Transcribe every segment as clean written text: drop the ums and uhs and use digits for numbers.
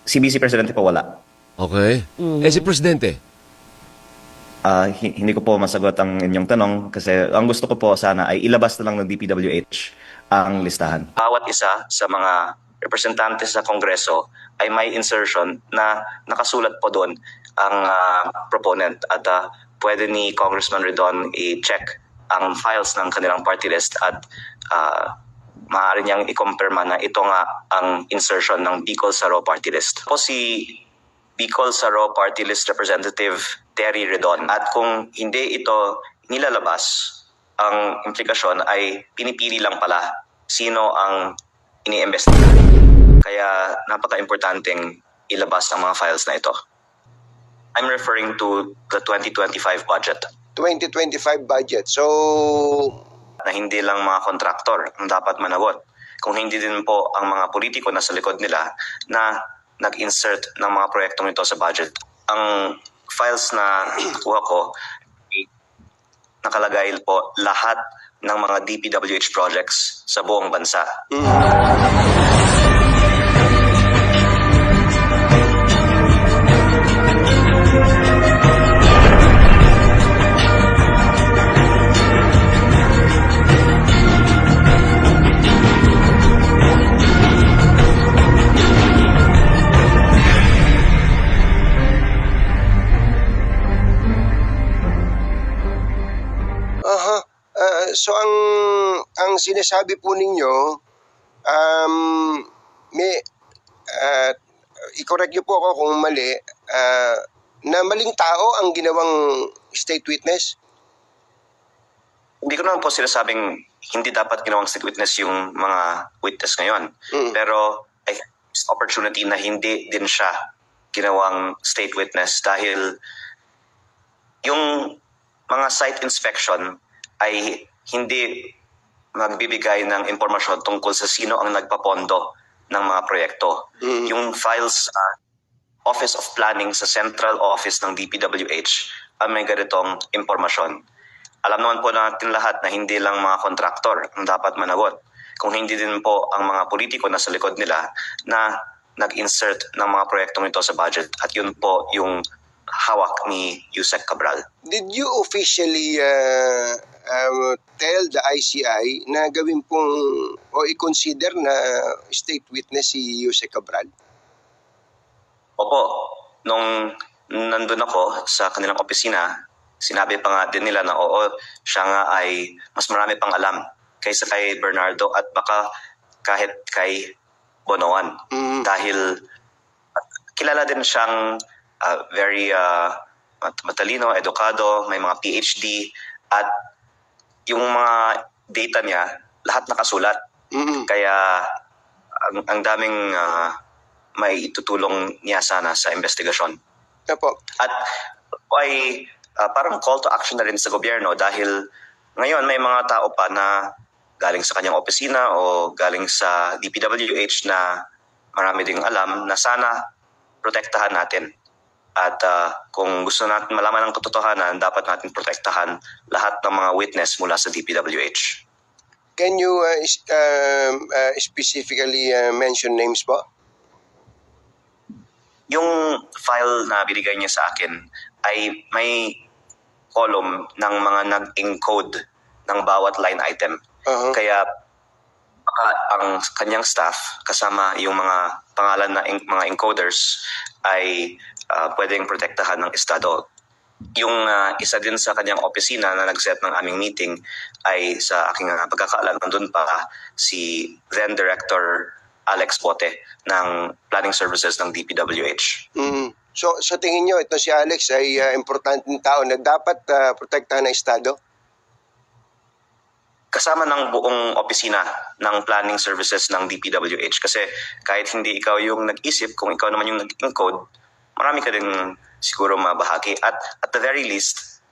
Si Vice Presidente po wala. Okay. Eh si Presidente? Hindi ko po masagot ang inyong tanong kasi ang gusto ko po sana ay ilabas na lang ng DPWH ang listahan. Bawat isa sa mga representante sa Kongreso ay may insertion na nakasulat po doon ang proponent at pwede ni Congressman Redon i-check ang files ng kanilang party list at maaari niyang i-confirma na ito nga ang insertion ng Bicol Saro party list. Po si Bicol Saro Party List Representative Terry Redon. At kung hindi ito nilalabas, ang implikasyon ay pinipili lang pala sino ang iniimbestiga. Kaya napaka-importanteng ilabas ang mga files na ito. I'm referring to the 2025 budget. 2025 budget. So, Na hindi lang mga kontraktor ang dapat managot. Kung hindi din po ang mga politiko na sa likod nila na nag-insert ng mga proyektong ito sa budget. Ang files na kuha ko, nakalagay po lahat ng mga DPWH projects sa buong bansa. so ang sinasabi po ninyo, may i-correct niyo po ako kung mali, na maling tao ang ginawang state witness? Hindi ko naman po sinasabing hindi dapat ginawang state witness yung mga witness ngayon. Pero I think it's opportunity na hindi din siya ginawang state witness dahil yung mga site inspection ay hindi magbibigay ng impormasyon tungkol sa sino ang nagpapondo ng mga proyekto. Yung files sa Office of Planning sa Central Office ng DPWH ang may ganitong impormasyon. Alam naman po natin lahat na hindi lang mga kontraktor ang dapat managot. Kung hindi din po ang mga politiko na sa likod nila na nag-insert ng mga proyektong ito sa budget. At yun po yung hawak ni Yusek Cabral. Did you officially tell the ICI na gawin pong o i-consider na state witness si Yusek Cabral? Opo, nung nandun ako sa kanilang opisina, sinabi pa nga din nila na oo, siya nga ay mas marami pang alam kaysa kay Bernardo at baka kahit kay Bonoan. Dahil kilala din siyang very matalino, edukado, may mga PhD at yung mga data niya, lahat nakasulat. Kaya ang daming may itutulong niya sana sa investigasyon. Opo. At ay parang call to action na rin sa gobyerno dahil ngayon may mga tao pa na galing sa kanyang opisina o galing sa DPWH na marami ding alam na sana protektahan natin. At kung gusto natin malaman ng katotohanan, dapat natin protektahan lahat ng mga witness mula sa DPWH. Can you specifically mention names po? Yung file na binigay niya sa akin ay may column ng mga nag-encode ng bawat line item. Kaya ang kanyang staff kasama yung mga pangalan na mga encoders ay pwedeng protektahan ng estado. Yung isa din sa kanyang opisina na nag-set ng aming meeting ay sa aking pagkakaalam nandun pa si then Director Alex Bote ng Planning Services ng DPWH. So sa tingin nyo, ito si Alex ay importanteng tao na dapat protektahan ng estado? Kasama ng buong opisina ng Planning Services ng DPWH kasi kahit hindi ikaw yung nag-isip, kung ikaw naman yung nag-encode, marami ka din siguro mabahagi. At at the very least,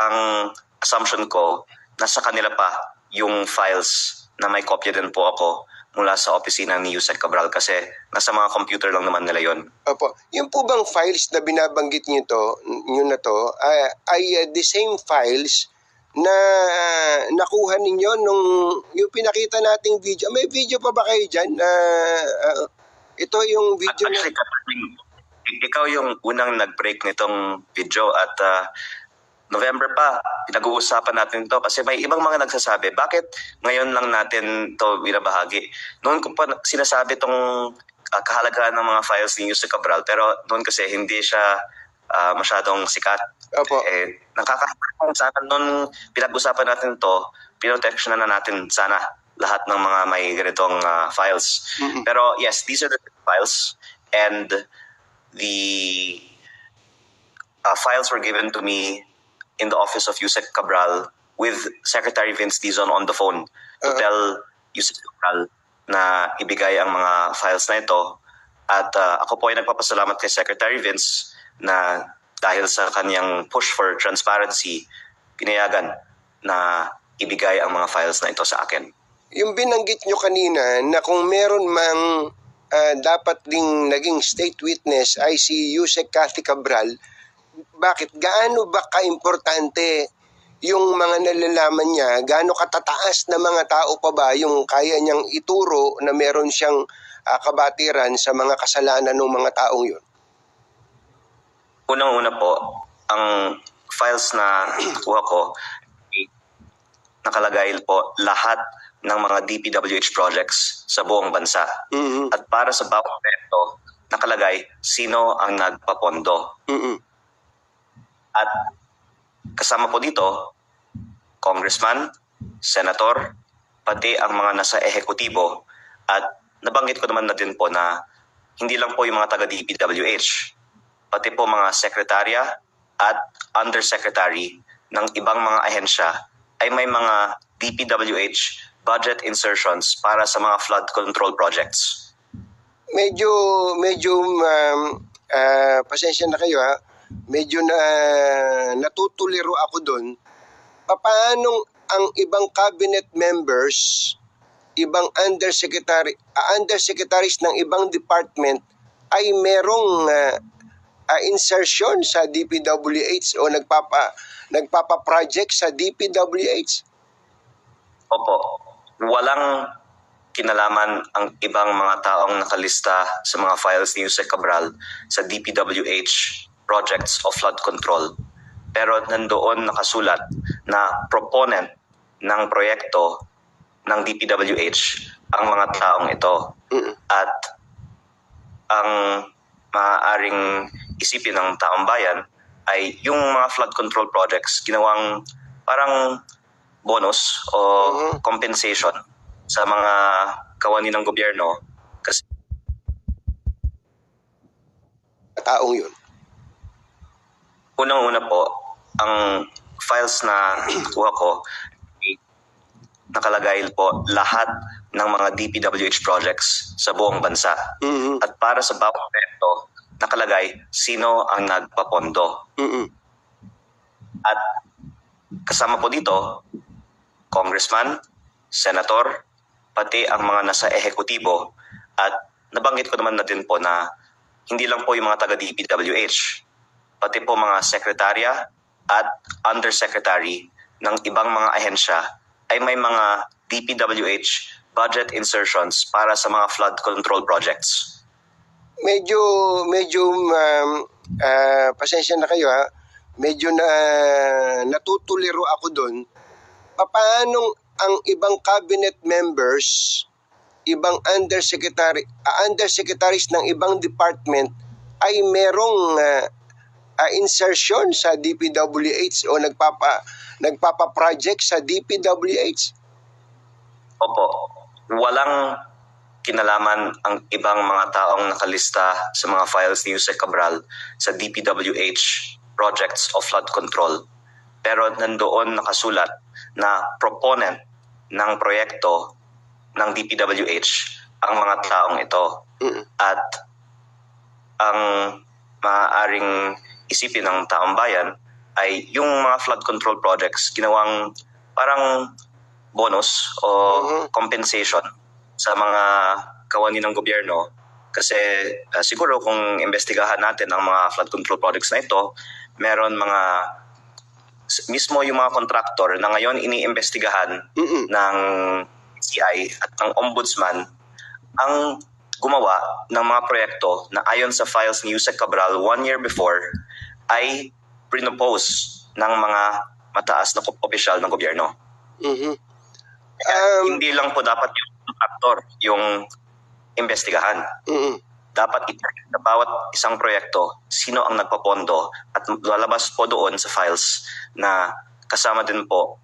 ang assumption ko, nasa kanila pa yung files na may kopya din po ako mula sa opisina ni Yusek Cabral kasi nasa mga computer lang naman nila yon. Opo. Yung po bang files na binabanggit nyo na to, ay the same files na nakuha ninyo nung yung pinakita nating video. May video pa ba kayo dyan? Ito yung video na... Actually, ikaw yung unang nag-break nitong video at November pa, pinag-uusapan natin to kasi may ibang mga nagsasabi, bakit ngayon lang natin to binabahagi? Noon ko pa sinasabi tong kahalagahan ng mga files ni Yusek Cabral, pero noon kasi hindi siya masyadong sikat. Opo. Nakakatawa sana noon pinag-usapan natin to, pinoteksyonan na natin sana lahat ng mga may ganitong files. Pero yes, these are the files and the files were given to me in the office of Yusek Cabral with Secretary Vince Dizon on the phone to tell Yusek Cabral na ibigay ang mga files na ito. At ako po ay nagpapasalamat kay Secretary Vince na dahil sa kanyang push for transparency, pinayagan na ibigay ang mga files na ito sa akin. Yung binanggit nyo kanina na kung meron mang dapat ding naging state witness ay si Yusek Cathy Cabral, bakit? Gaano ba kaimportante yung mga nalalaman niya? Gaano katataas na mga tao pa ba yung kaya niyang ituro na meron siyang kabatiran sa mga kasalanan ng mga taong yun? Unang-una po, ang files na kuha ko, nakalagay po lahat ng mga DPWH projects sa buong bansa. At para sa bawat proyekto, nakalagay sino ang nagpapondo. At kasama po dito, congressman, senator, pati ang mga nasa ehekutibo. At nabanggit ko naman na din po na hindi lang po yung mga taga-DPWH, pati po mga sekretarya at undersecretary ng ibang mga ahensya ay may mga DPWH budget insertions para sa mga flood control projects. Medyo pasensya na kayo ha. Medyo natutuliro ako doon. Paano ang ibang cabinet members, ibang undersecretaries ng ibang department ay merong insertion sa DPWH o nagpapa-project sa DPWH? Opo, walang kinalaman ang ibang mga taong nakalista sa mga files ni Yusek Cabral sa DPWH projects of flood control. Pero nandoon nakasulat na proponent ng proyekto ng DPWH ang mga taong ito. At ang maaaring isipin ng taong bayan ay yung mga flood control projects ginawang parang bonus o compensation sa mga kawani ng gobyerno kasi Taong yun. unang-una po, ang files na kuha ko, nakalagay po lahat ng mga DPWH projects sa buong bansa. At para sa bawat proyekto, nakalagay sino ang nagpapondo. At kasama po dito, congressman, senator, pati ang mga nasa ehekutibo. At nabanggit ko naman na din po na hindi lang po yung mga taga-DPWH, pati po mga sekretarya at undersecretary ng ibang mga ahensya ay may mga DPWH budget insertions para sa mga flood control projects. Medyo pasensya na kayo ha. Medyo natutuliro ako doon. Paano ang ibang cabinet members, ibang undersecretaries ng ibang department ay merong insertion sa DPWH o nagpapa-project sa DPWH? Opo, walang kinalaman ang ibang mga taong nakalista sa mga files ni Yusek Cabral sa DPWH projects of flood control. Pero nandoon nakasulat na proponent ng proyekto ng DPWH ang mga taong ito. At ang maaaring isipin ng taong bayan ay yung mga flood control projects ginawang parang bonus o compensation sa mga kawani ng gobyerno kasi siguro kung investigahan natin ang mga flood control projects na ito, meron mga mismo yung mga contractor na ngayon iniimbestigahan ng CI at ng ombudsman ang gumawa ng mga proyekto na ayon sa files ni Yusek Cabral 1 year before ay pinopose ng mga mataas na opisyal ng gobyerno. Mhm. Hindi lang po dapat yung actor yung investigahan. Mhm. Dapat i-check na bawat isang proyekto, sino ang nagpapondo at lalabas po doon sa files na kasama din po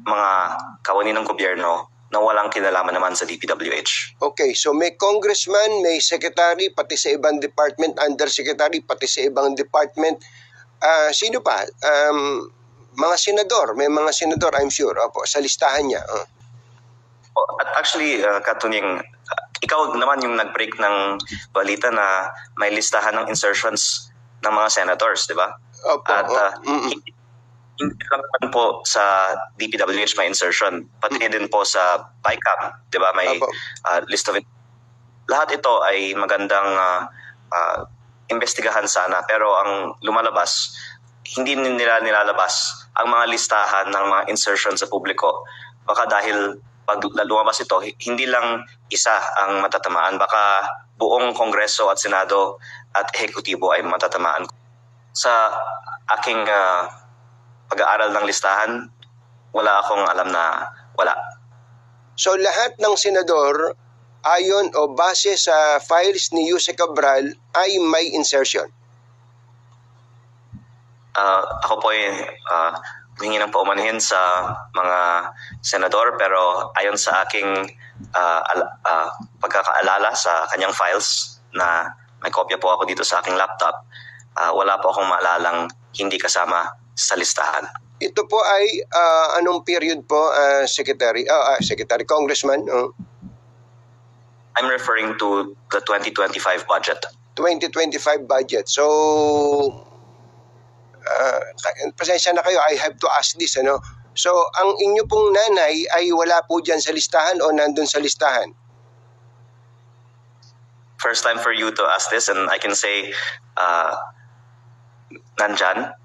mga kawani ng gobyerno na walang kinalaman naman sa DPWH. Okay, so may congressman, may secretary, pati sa ibang department, undersecretary, pati sa ibang department. Sino pa? Mga senador, may mga senador, I'm sure, opo, sa listahan niya. At actually, Katunying, ikaw naman yung nag-break ng balita na may listahan ng insertions ng mga senators, di ba? Opo, At hindi lang naman po sa DPWH may insertion, pati din po sa BICAM, di ba? May Opo. list of it. Lahat ito ay magandang investigahan sana, pero ang lumalabas, hindi nila nilalabas ang mga listahan ng mga insertions sa publiko. Baka dahil pag lumabas ito, hindi lang isa ang matatamaan. Baka buong Kongreso at Senado at Ehekutibo ay matatamaan. Sa aking pag-aaral ng listahan, wala akong alam na wala. So lahat ng senador, ayon o base sa files ni Yusek Cabral, ay may insertion. Ako po ay humingi ng paumanhin sa mga senador, pero ayon sa aking pagkakaalala sa kanyang files na may kopya po ako dito sa aking laptop, wala po akong maalalang hindi kasama sa listahan. Ito po ay anong period po, Secretary? Secretary, Congressman? I'm referring to the 2025 budget. 2025 budget. So, pasensya na kayo, I have to ask this, ano? So, ang inyo pong nanay ay wala po dyan sa listahan o nandun sa listahan? First time for you to ask this, and I can say, nandyan.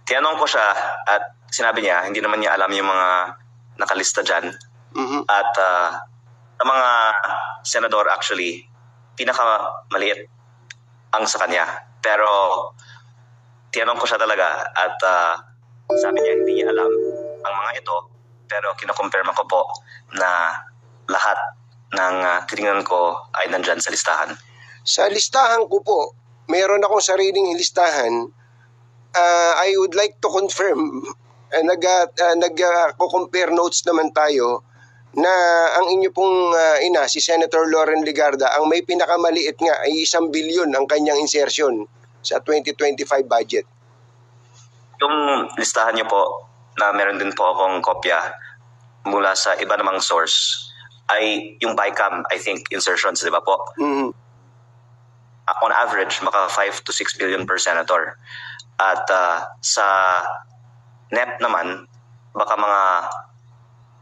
Tinanong ko siya at sinabi niya, hindi naman niya alam yung mga nakalista dyan. Mhm. At ang mga senador actually, pinakamaliit ang sa kanya. Pero tinanong ko siya talaga at sabi niya hindi niya alam ang mga ito. Pero kinakumpirma ko po na lahat ng tinignan ko ay nandyan sa listahan. Sa listahan ko po, meron akong sariling listahan. I would like to confirm, nag-compare notes naman tayo, na ang inyo pong ina, si Senator Loren Legarda, ang may pinakamaliit nga ay 1 billion ang kanyang insertion sa 2025 budget. Yung listahan niyo po, na meron din po akong kopya mula sa iba namang source, ay yung BICAM, I think, insertions, di ba po? Mhm. On average, maka 5 to 6 billion per senator. At sa NEP naman, baka mga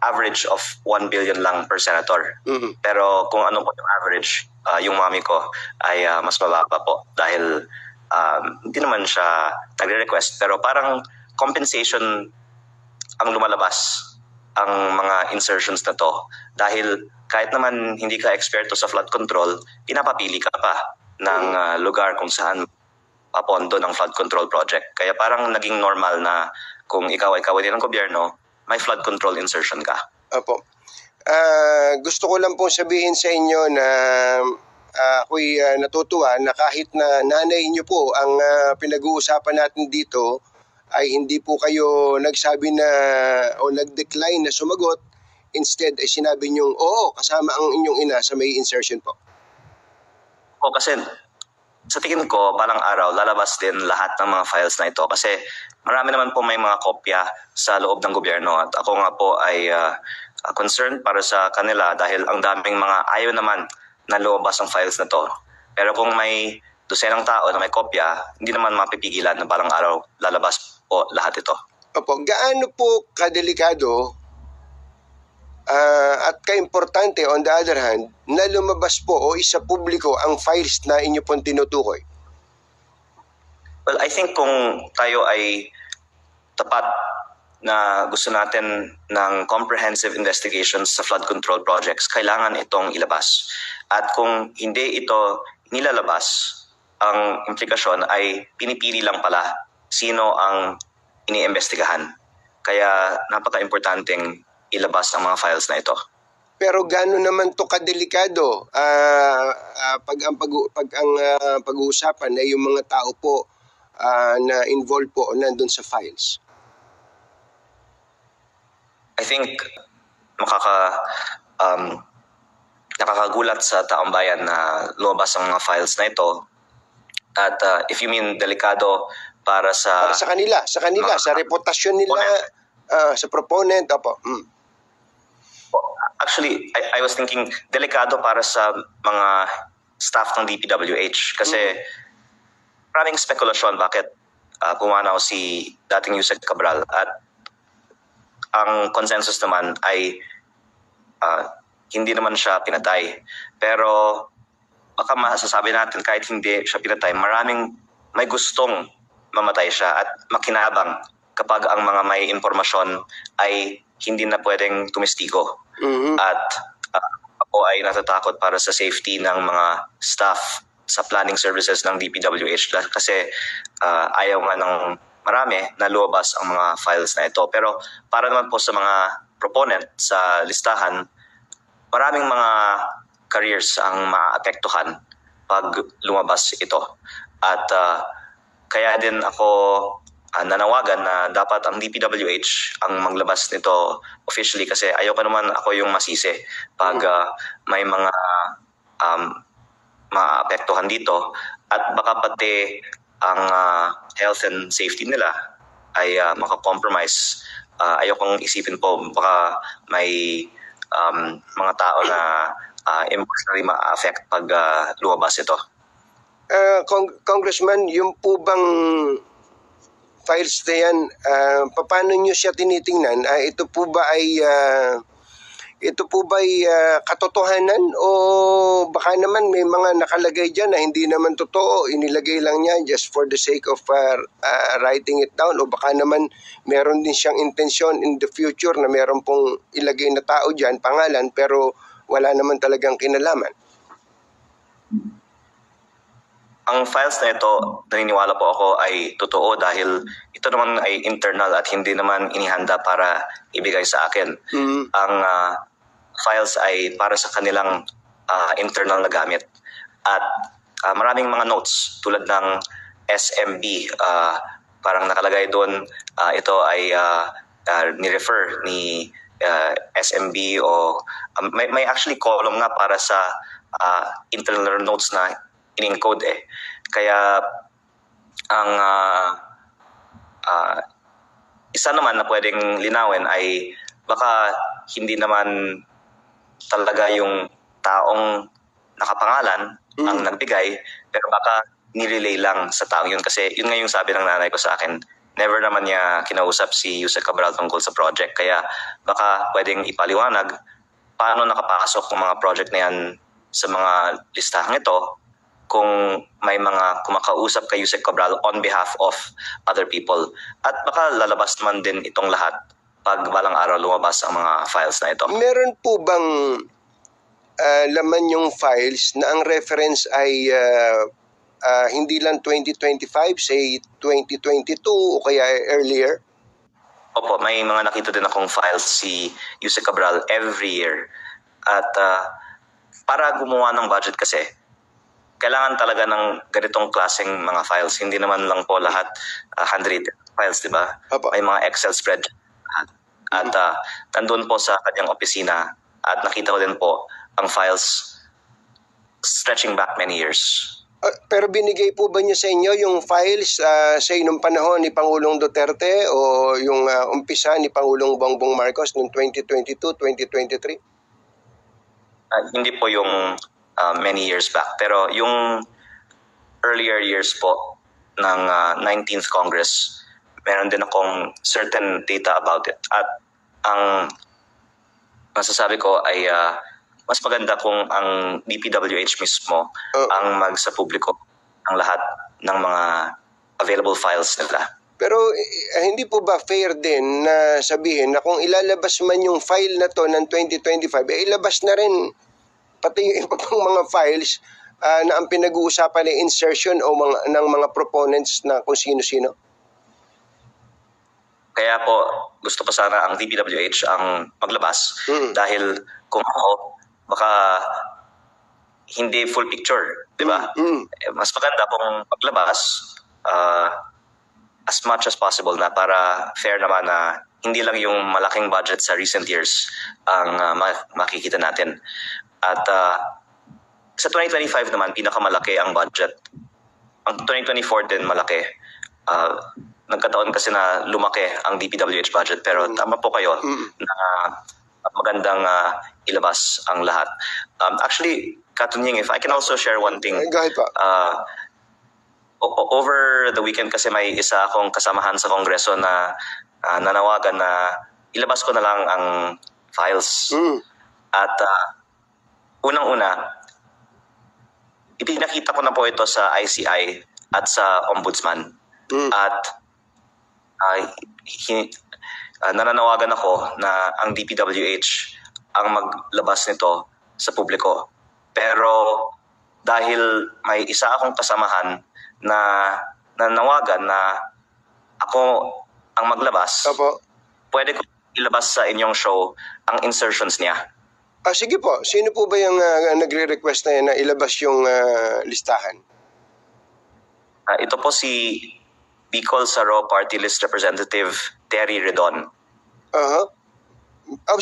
average of 1 billion lang per senator. Mhm. Pero kung ano po yung average, yung mami ko ay mas mababa po dahil hindi naman siya nagre-request, pero parang compensation ang lumalabas ang mga insertions na to dahil kahit naman hindi ka eksperto sa flood control, pinapapili ka pa ng lugar kung saan papondo ng flood control project. Kaya parang naging normal na kung ikaw ay kawani ng gobyerno, may flood control insertion ka. Opo. Gusto ko lang pong sabihin sa inyo na ako'y natutuwa na kahit na nanay niyo po ang pinag-uusapan natin dito, ay hindi po kayo nagsabi na o nag-decline na sumagot. Instead, ay sinabi niyong, oo, kasama ang inyong ina sa may insertion po. O kasi sa tingin ko, balang araw, lalabas din lahat ng mga files na ito kasi marami naman po may mga kopya sa loob ng gobyerno at ako nga po ay concerned para sa kanila dahil ang daming mga ayaw naman na lumabas ang files na to. Pero kung may dosenang tao na may kopya, hindi naman mapipigilan na balang araw lalabas po lahat ito. Opo, gaano po kadelikado at kaimportante on the other hand na lumabas po o isa publiko ang files na inyo pong tinutukoy? Well, I think kung tayo ay tapat na gusto natin ng comprehensive investigations sa flood control projects, kailangan itong ilabas. At kung hindi ito nilalabas, ang implikasyon ay pinipili lang pala sino ang iniimbestigahan. Kaya napaka-importanteng ilabas ang mga files na ito. Pero gaano naman to kadelikado pag ang pag-uusapan ay yung mga tao po na involved po o nandun sa files? I think nakakagulat sa taong bayan na lumabas ang mga files na ito. At if you mean delikado para sa... Sa kanila, sa reputasyon nila, sa proponent, opo. Actually, I was thinking delikado para sa mga staff ng DPWH kasi maraming spekulasyon bakit pumanaw si dating Yusek Cabral at ang consensus naman ay hindi naman siya pinatay. Pero baka masasabi natin kahit hindi siya pinatay, maraming may gustong mamatay siya at makinabang kapag ang mga may impormasyon ay hindi na pwedeng tumistigo. At ako ay natatakot para sa safety ng mga staff sa planning services ng DPWH kasi ayaw nga ng marami na luwabas ang mga files na ito. Pero para naman po sa mga proponent sa listahan, maraming mga careers ang maapektuhan pag lumabas ito. At kaya din ako nanawagan na dapat ang DPWH ang maglabas nito officially kasi ayaw pa naman ako yung masisi pag may mga maapektuhan dito at baka pati ang health and safety nila ay makakompromise. Ayaw kong isipin po baka may mga tao na emotionally ma-affect pag lumabas ito. Congressman, yung po bang files na yan, paano nyo siya tinitingnan? Ito po ba ay katotohanan o baka naman may mga nakalagay dyan na hindi naman totoo, inilagay lang niya just for the sake of writing it down o baka naman meron din siyang intensyon in the future na meron pong ilagay na tao dyan, pangalan, pero wala naman talagang kinalaman? Ang files na ito, naniniwala po ako ay totoo dahil ito naman ay internal at hindi naman inihanda para ibigay sa akin. Ang files ay para sa kanilang internal na gamit. At maraming mga notes tulad ng SMB, parang nakalagay doon, ito ay ni-refer ni SMB o may actually column nga para sa internal notes na in-encode eh. Kaya ang isa naman na pwedeng linawin ay baka hindi naman talaga yung taong nakapangalan ang nagbigay, pero baka nirelay lang sa taong yun. Kasi yun nga yung sabi ng nanay ko sa akin, never naman niya kinausap si Yusek Cabral tungkol sa project. Kaya baka pwedeng ipaliwanag paano nakapasok ng mga project na yan sa mga listahang ito kung may mga kumakausap kay Yusek Cabral on behalf of other people. At baka lalabas naman din itong lahat pag balang araw lumabas ang mga files na ito. Meron po bang laman yung files na ang reference ay hindi lang 2025, say 2022 o kaya earlier? Opo, may mga nakita din akong files si Yusek Cabral every year. At para gumawa ng budget kasi, kailangan talaga ng ganitong klaseng mga files. Hindi naman lang po lahat handwritten files, di ba? May mga Excel spreadsheet. At nandun po sa kanyang opisina at nakita ko din po ang files stretching back many years. Pero binigay po ba niya sa inyo yung files sa nung panahon ni Pangulong Duterte o yung umpisa ni Pangulong Bongbong Marcos noong 2022, 2023? Hindi po yung many years back. Pero yung earlier years po ng 19th Congress, meron din akong certain data about it. At ang masasabi ko ay mas maganda kung ang DPWH mismo ang magsa publiko ang lahat ng mga available files nila. Pero hindi po ba fair din na sabihin na kung ilalabas man yung file na to ng 2025, ilabas na rin pati yung iba pang mga files na ang pinag-uusapan ay insertion o ng mga proponents na kung sino-sino? Kaya po, gusto ko sana ang DPWH ang maglabas dahil kung ako, baka hindi full picture, di ba? Mas maganda kung maglabas as much as possible na para fair naman na hindi lang yung malaking budget sa recent years ang makikita natin. At sa 2025 naman, pinakamalaki ang budget. Ang 2024 din malaki. Nagkataon kasi na lumaki ang DPWH budget pero tama po kayo na magandang ilabas ang lahat. Actually, Katunying, if I can also share one thing. Go ahead po. Over the weekend kasi may isa akong kasamahan sa Kongreso na nanawagan na ilabas ko na lang ang files. At unang-una, ipinakita ko na po ito sa ICI at sa Ombudsman. At nananawagan ako na ang DPWH ang maglabas nito sa publiko. Pero dahil may isa akong kasamahan na nanawagan na ako ang maglabas, Opo. pwede ko ilabas sa inyong show ang insertions niya. Sige po, sino po ba yung nagre-request na yan na ilabas yung listahan? Ito po si Bicol Saro Party List Representative Terry Redon.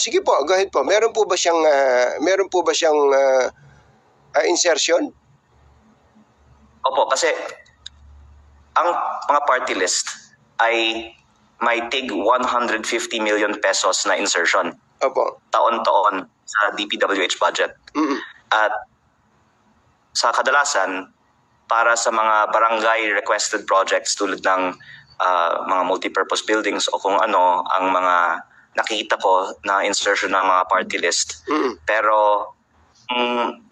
Sige po, go ahead po. Meron po ba siyang insertion? Opo, kasi ang mga party list ay may tig 150 million pesos na insertion Opo. taon-taon sa DPWH budget. At sa kadalasan, para sa mga barangay requested projects tulad ng mga multipurpose buildings o kung ano ang mga nakikita ko na insertion ng mga party list. Pero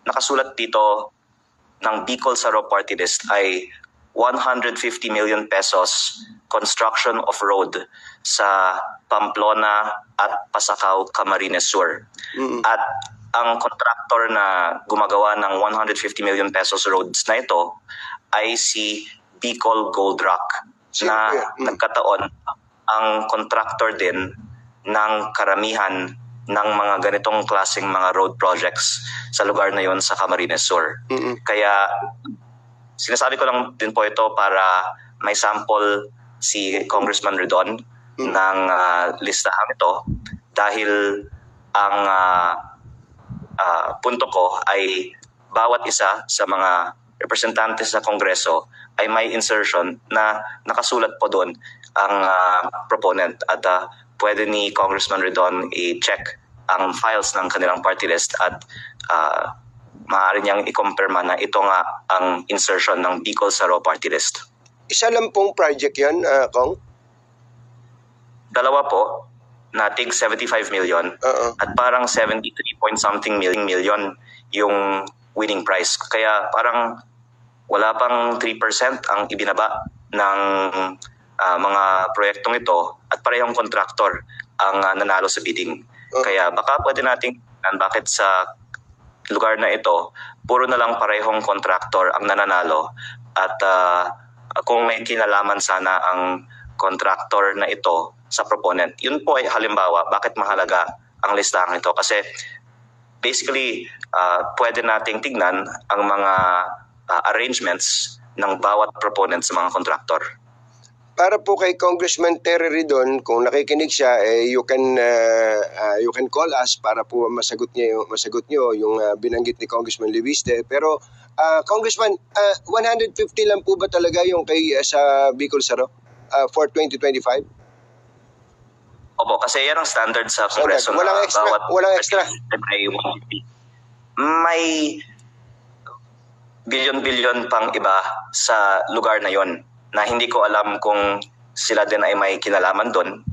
nakasulat dito ng Bicol Saro Party List ay 150 million pesos construction of road sa Pamplona at Pasacao, Camarines Sur. At ang contractor na gumagawa ng 150 million pesos roads na ito ay si Bicol Gold Rock na nagkataon ang contractor din ng karamihan ng mga ganitong klaseng mga road projects sa lugar na yon sa Camarines Sur. Kaya sinasabi ko lang din po ito para may sample si Congressman Redon ng listahan ito dahil ang punto ko ay bawat isa sa mga representante sa Kongreso ay may insertion na nakasulat po doon ang proponent at pwede ni Congressman Redon i-check ang files ng kanilang party list at maaari niyang i-confirma na ito nga ang insertion ng Bicol Saro Party List. Isa lang pong project yan, Kong? Dalawa po, na tig 75 million at parang 73 point something million yung winning price. Kaya parang wala pang 3% ang ibinaba ng mga proyektong ito at parehong kontraktor ang nanalo sa bidding. Kaya baka pwede nating bakit sa lugar na ito, puro na lang parehong kontraktor ang nananalo at kung may kinalaman sana ang kontraktor na ito sa proponent. Yun po ay halimbawa bakit mahalaga ang listahan ito kasi basically pwede nating tignan ang mga arrangements ng bawat proponent sa mga kontraktor. Para po kay Congressman Terry Redon, kung nakikinig siya, you can call us para po masagot niyo yung binanggit ni Congressman Leviste. Pero Congressman, 150 lang po ba talaga yung kay sa Bicol Saro for 2025? Opo, kasi yan ang standard sa Kongreso. Walang extra, walang extra. May bilyon-bilyon pang iba sa lugar na yon na hindi ko alam kung sila din ay may kinalaman doon.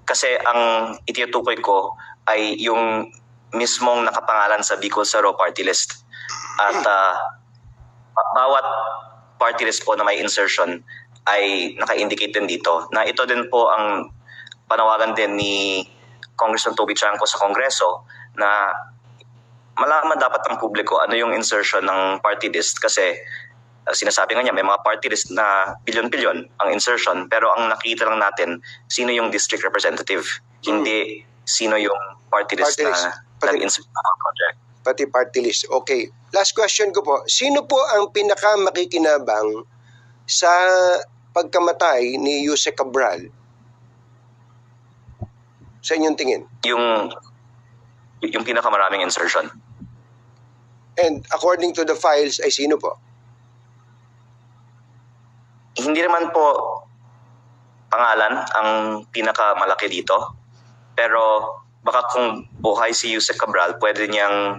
Kasi ang itinutukoy ko ay yung mismong nakapangalan sa Bicol Saro Party List. At bawat party list po na may insertion ay naka-indicate din dito na ito din po ang panawagan din ni Congressman Toby Chanco sa Kongreso na malaman dapat ng publiko ano yung insertion ng party list kasi sinasabi nga niya may mga party list na bilyon-bilyon ang insertion pero ang nakita lang natin sino yung district representative, hindi sino yung party list Party list. na nag-insert sa project. Pati party list. Okay. Last question ko po. Sino po ang pinakamakikinabang sa pagkamatay ni Yusek Cabral? Sa inyong tingin? Yung pinakamaraming insertion. And according to the files, ay sino po? Hindi naman po pangalan ang pinakamalaki dito. Pero baka kung buhay si Yusek Cabral, pwede niyang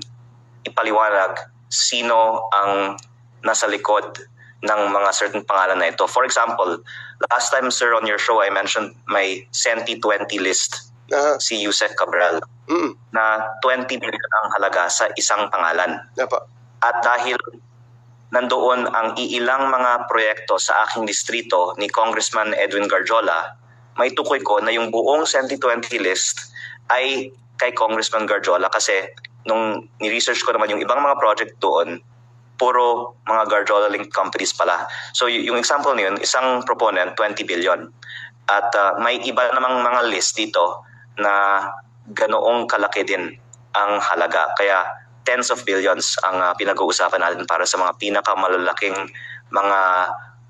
ipaliwanag sino ang nasa likod ng mga certain pangalan na ito. For example, last time, sir, on your show, I mentioned may Senti 20 list Aha. si Yusek Cabral na 20 billion ang halaga sa isang pangalan. Napa. At dahil nandoon ang iilang mga proyekto sa aking distrito ni Congressman Edwin Garjola, may tukoy ko na yung buong Senti 20 list ay kay Congressman Garjola kasi nung ni-research ko naman yung ibang mga project doon, puro mga Garjola-linked companies pala. So yung example na yun, isang proponent, 20 billion. At may iba namang mga list dito na ganoong kalaki din ang halaga. Kaya tens of billions ang pinag-uusapan natin para sa mga pinakamalalaking mga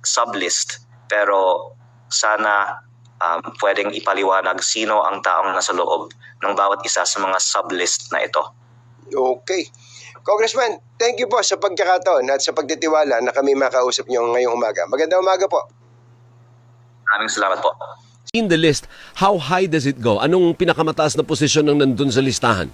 sublist. Pero sana pwedeng ipaliwanag sino ang taong nasa loob ng bawat isa sa mga sublist na ito. Okay. Congressman, thank you po sa pagkakataon at sa pagtitiwala na kami makausap niyo ngayong umaga. Magandang umaga po. Maraming salamat po. In the list, how high does it go? Anong pinakamataas na posisyon ng nandun sa listahan?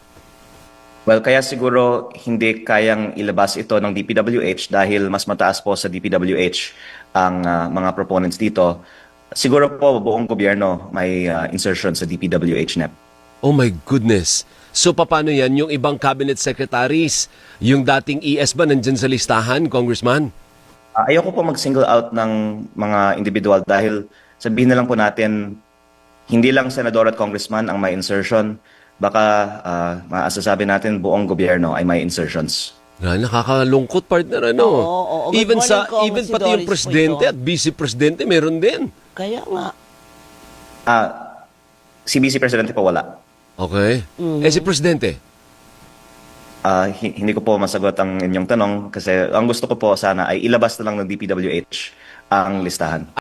Well, kaya siguro hindi kayang ilabas ito ng DPWH dahil mas mataas po sa DPWH ang mga proponents dito. Siguro po buong gobyerno may insertion sa DPWH NEP. Oh my goodness. So paano yan? Yung ibang cabinet secretaries, yung dating ES ba nandyan sa listahan, Congressman? Ayoko po mag-single out ng mga individual dahil sabihin na lang po natin, hindi lang senador at congressman ang may insertion. Baka maasasabi natin buong gobyerno ay may insertions. Nakakalungkot, partner, ano? Oo. Good Even morning, Kong. even Si pati yung Doris presidente po ito. at vice-presidente meron din. Kaya nga. Si Vice Presidente po wala. Okay. Eh si presidente? Hindi ko po masagot ang inyong tanong kasi ang gusto ko po sana ay ilabas na lang ng DPWH ang listahan.